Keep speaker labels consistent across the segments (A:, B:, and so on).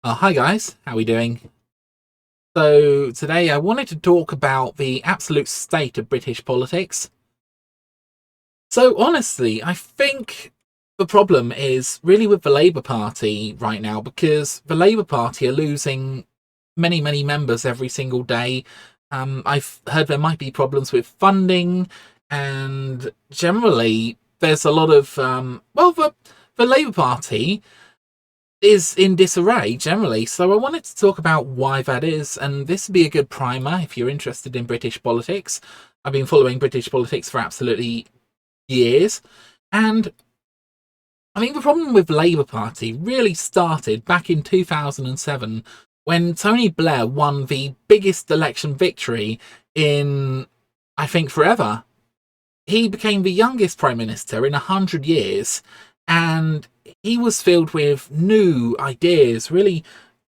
A: Hi guys, how are we doing? So today I wanted to talk about the absolute state of British politics. So honestly, I think the problem is really with the Labour Party right now because the Labour Party are losing many members every single day. I've heard there might be problems with funding, and generally there's a lot of the Labour Party is in disarray generally. So I wanted to talk about why that is, and this would be a good primer if you're interested in British politics. I've been following British politics for absolutely years, and I think the problem with Labour Party really started back in 2007 when Tony Blair won the biggest election victory in, I think, forever. He became the youngest prime minister in 100 years, and he was filled with new ideas, really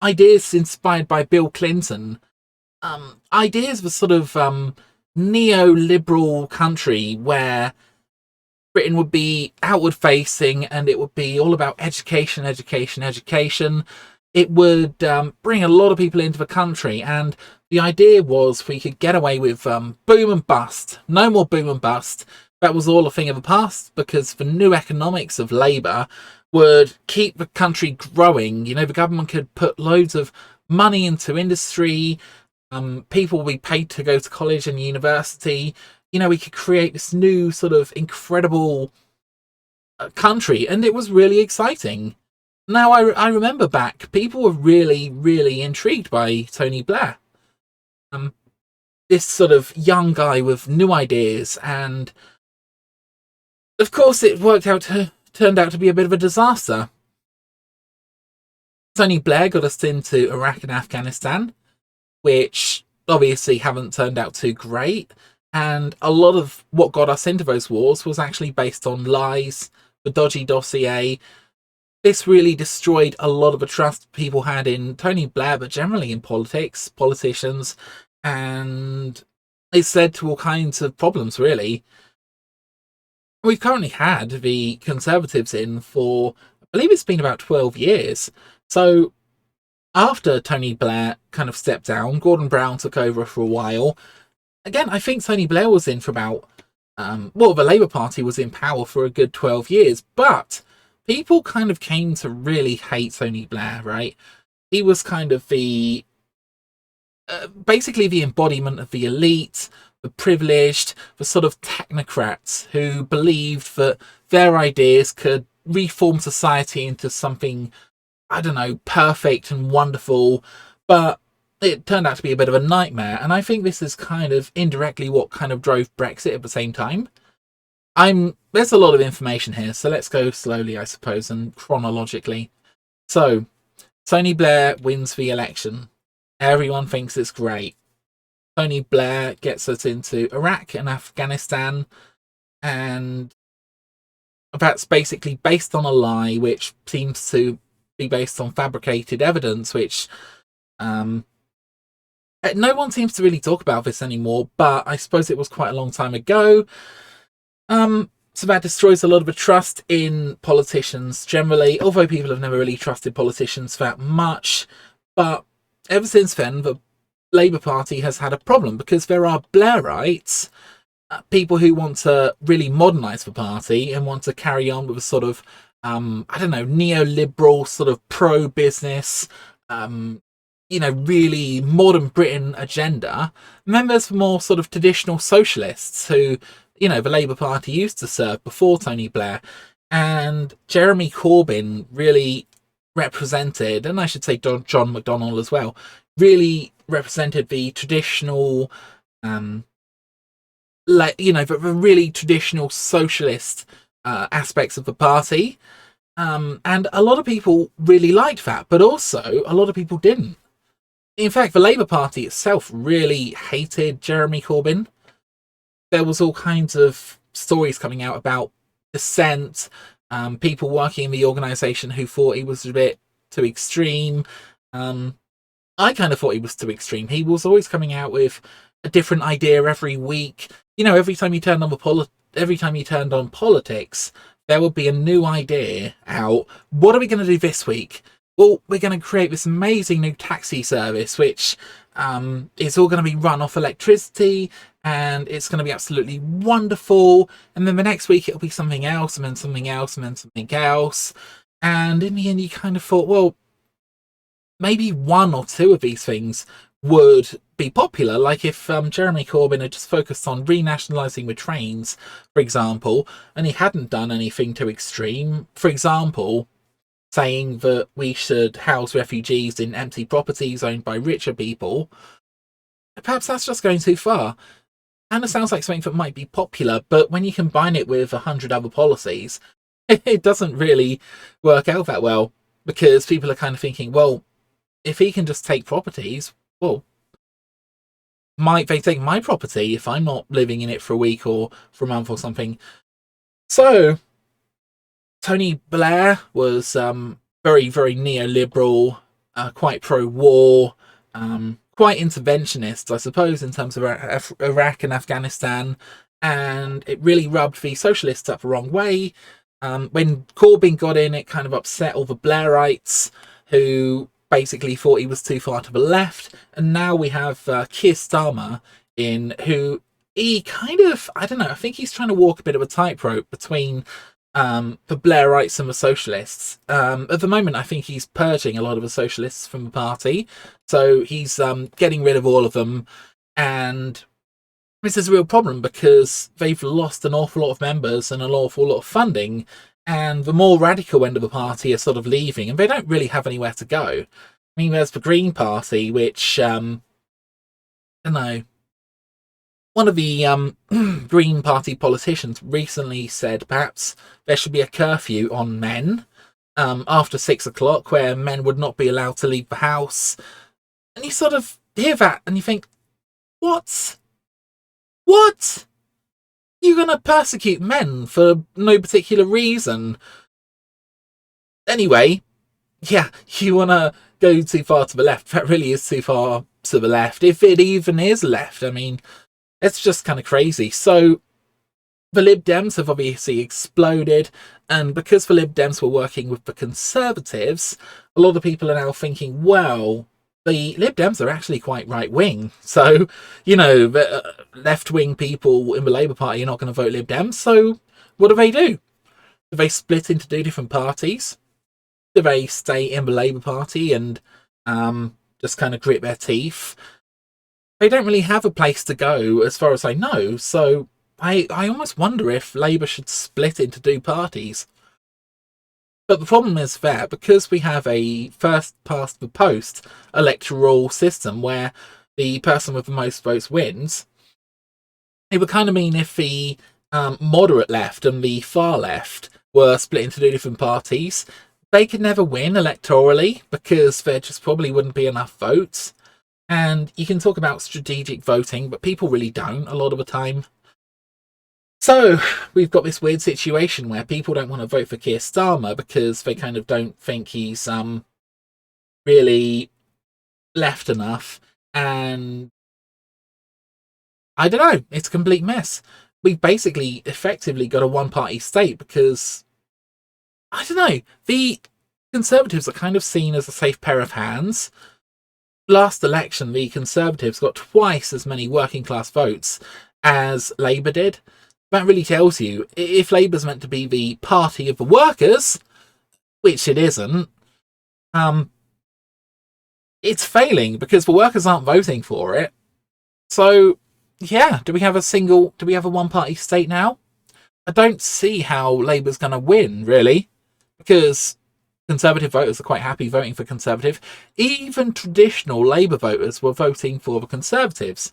A: ideas inspired by Bill Clinton. Ideas of a sort of neoliberal country where Britain would be outward facing and it would be all about education, education, education. It would bring a lot of people into the country, and the idea was we could get away with boom and bust. No more boom and bust. That was all a thing of the past because the new economics of Labour would keep the country growing. You know, the government could put loads of money into industry. People would be paid to go to college and university. You know, we could create this new sort of incredible country, and it was really exciting. Now, I remember back, people were really intrigued by Tony Blair. Um, this sort of young guy with new ideas, and of course, it turned out to be a bit of a disaster. Tony Blair got us into Iraq and Afghanistan, which obviously haven't turned out too great. And a lot of what got us into those wars was actually based on lies, the dodgy dossier. This really destroyed a lot of the trust people had in Tony Blair, but generally in politics, politicians, and it's led to all kinds of problems, really. We've currently had the Conservatives in for, I believe it's been about 12 years. So after Tony Blair kind of stepped down, Gordon Brown took over for a while. Again, I think Tony Blair was in for about, the Labour Party was in power for a good 12 years, but people kind of came to really hate Tony Blair, right? He was kind of basically the embodiment of the elite, the privileged, the sort of technocrats who believed that their ideas could reform society into something, I don't know, perfect and wonderful, but it turned out to be a bit of a nightmare. And I think this is kind of indirectly what kind of drove Brexit at the same time. There's a lot of information here, so let's go slowly, I suppose, and chronologically. So, Tony Blair wins the election. Everyone thinks it's great. Tony Blair gets us into Iraq and Afghanistan, and that's basically based on a lie, which seems to be based on fabricated evidence, which no one seems to really talk about this anymore, but I suppose it was quite a long time ago. So that destroys a lot of the trust in politicians generally, although people have never really trusted politicians that much. But ever since then, the Labour Party has had a problem because there are Blairites, people who want to really modernise the party and want to carry on with a sort of, I don't know, neoliberal sort of pro-business, really modern Britain agenda. And then there's more sort of traditional socialists who, the Labour Party used to serve before Tony Blair. And Jeremy Corbyn really represented, and I should say John McDonnell as well, really represented the traditional, the really traditional socialist aspects of the party. And a lot of people really liked that, but also a lot of people didn't. In fact, the Labour Party itself really hated Jeremy Corbyn. There was all kinds of stories coming out about dissent, people working in the organisation who thought he was a bit too extreme. I kind of thought he was too extreme. He was always coming out with a different idea every week. Every time he turned on politics, there would be a new idea out. What are we going to do this week? well, we're going to create this amazing new taxi service, which is all going to be run off electricity, and it's going to be absolutely wonderful. And then the next week it'll be something else, and then something else, and then something else. And in the end, you kind of thought, well, maybe one or two of these things would be popular. Like if Jeremy Corbyn had just focused on renationalising the trains, for example, and he hadn't done anything too extreme. For example, saying that we should house refugees in empty properties owned by richer people, perhaps that's just going too far. And it sounds like something that might be popular, but when you combine it with 100 other policies, it doesn't really work out that well, because people are kind of thinking, well, if he can just take properties, well, might they take my property if I'm not living in it for a week or for a month or something? So Tony Blair was very, very neoliberal, quite pro-war, quite interventionist, I suppose, in terms of Iraq and Afghanistan, and it really rubbed the socialists up the wrong way. When Corbyn got in, it kind of upset all the Blairites, who basically thought he was too far to the left, and now we have Keir Starmer in, who he kind of, I don't know, I think he's trying to walk a bit of a tightrope between the Blairites and the socialists. At the moment, I think he's purging a lot of the socialists from the party, so he's getting rid of all of them, and this is a real problem because they've lost an awful lot of members and an awful lot of funding, and the more radical end of the party are sort of leaving, and they don't really have anywhere to go. I mean, there's the Green Party, which, I don't know, one of the Green Party politicians recently said perhaps there should be a curfew on men after 6 o'clock, where men would not be allowed to leave the house. And you sort of hear that and you think, what? What? You're going to persecute men for no particular reason? Anyway, yeah, you want to go too far to the left. That really is too far to the left, if it even is left. I mean, it's just kind of crazy. So the Lib Dems have obviously exploded, and because the Lib Dems were working with the Conservatives, a lot of people are now thinking, well, the Lib Dems are actually quite right-wing. So, you know, the left-wing people in the Labour Party are not going to vote Lib Dems. So what do? Do they split into two different parties? Do they stay in the Labour Party and just kind of grit their teeth? They don't really have a place to go, as far as I know. So I almost wonder if Labour should split into two parties. But the problem is that because we have a first past the post electoral system where the person with the most votes wins, it would kind of mean if the moderate left and the far left were split into two different parties, they could never win electorally because there just probably wouldn't be enough votes. And you can talk about strategic voting, but people really don't a lot of the time. So we've got this weird situation where people don't want to vote for Keir Starmer because they kind of don't think he's really left enough. And I don't know, it's a complete mess. We've basically effectively got a one-party state because, I don't know, the Conservatives are kind of seen as a safe pair of hands. Last election, the Conservatives got twice as many working class votes as Labour did. That really tells you, if Labour's meant to be the party of the workers, which it isn't, it's failing because the workers aren't voting for it. So, yeah, do we have a one-party state now? I don't see how Labour's going to win, really, because Conservative voters are quite happy voting for Conservative. Even traditional Labour voters were voting for the Conservatives.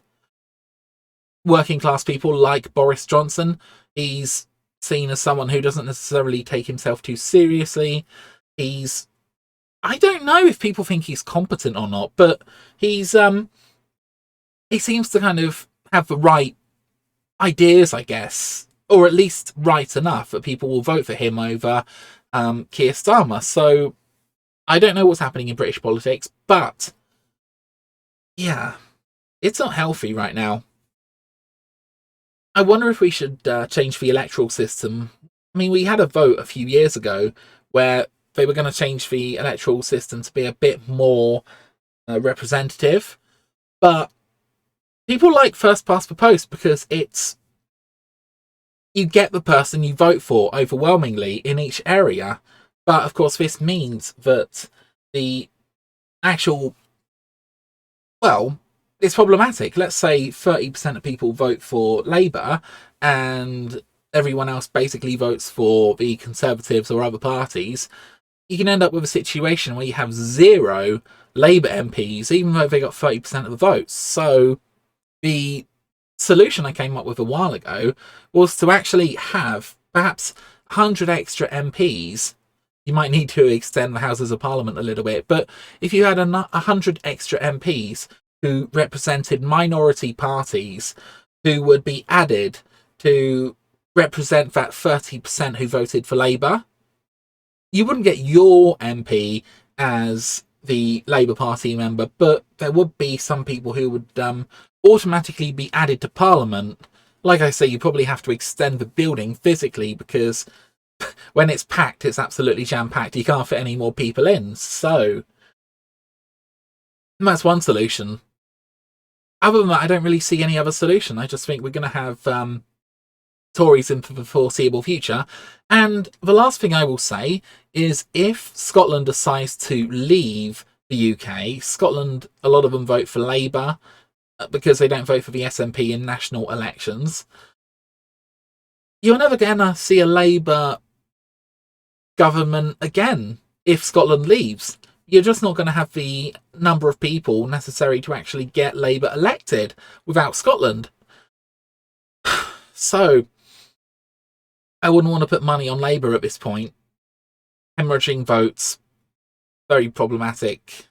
A: Working class people like Boris Johnson, he's seen as someone who doesn't necessarily take himself too seriously. I don't know if people think he's competent or not, but he seems to kind of have the right ideas, I guess, or at least right enough that people will vote for him over Keir Starmer. So I don't know what's happening in British politics, but yeah, it's not healthy right now. I wonder if we should change the electoral system. I mean, we had a vote a few years ago where they were going to change the electoral system to be a bit more representative. But people like first past the post because you get the person you vote for overwhelmingly in each area. But of course, this means that the actual, well, it's problematic. Let's say 30% of people vote for Labour and everyone else basically votes for the Conservatives or other parties. You can end up with a situation where you have 0 Labour MPs, even though they got 30% of the votes. So the solution I came up with a while ago was to actually have perhaps 100 extra MPs. You might need to extend the Houses of Parliament a little bit, but if you had 100 extra MPs who represented minority parties who would be added to represent that 30% who voted for Labour, you wouldn't get your MP as the Labour Party member, but there would be some people who would automatically be added to Parliament. Like I say, you probably have to extend the building physically because when it's packed, it's absolutely jam-packed. You can't fit any more people in. So that's one solution. Other than that, I don't really see any other solution. I just think we're going to have Tories in for the foreseeable future. And the last thing I will say is if Scotland decides to leave the UK, Scotland, a lot of them vote for Labour because they don't vote for the SNP in national elections. You're never going to see a Labour government again if Scotland leaves. You're just not going to have the number of people necessary to actually get Labour elected without Scotland. So I wouldn't want to put money on Labour at this point. Hemorrhaging votes, very problematic.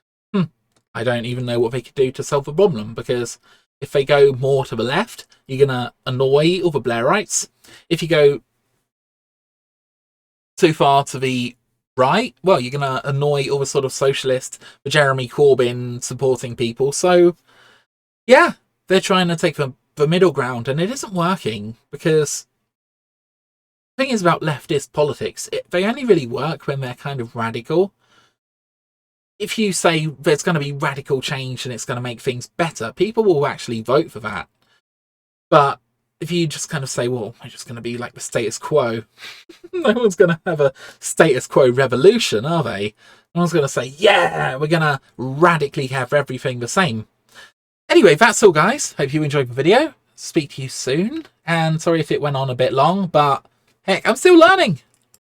A: I don't even know what they could do to solve the problem, because if they go more to the left, you're going to annoy all the Blairites. If you go too far to the right, well, you're going to annoy all the sort of socialist, the Jeremy Corbyn supporting people. So, yeah, they're trying to take the middle ground, and it isn't working, because the thing is about leftist politics, they only really work when they're kind of radical. If you say there's going to be radical change and it's going to make things better, people will actually vote for that. But if you just kind of say, well, we're just going to be like the status quo, no one's going to have a status quo revolution, are they? No one's going to say, yeah, we're going to radically have everything the same. Anyway, that's all, guys. Hope you enjoyed the video. Speak to you soon. And sorry if it went on a bit long, but heck, I'm still learning.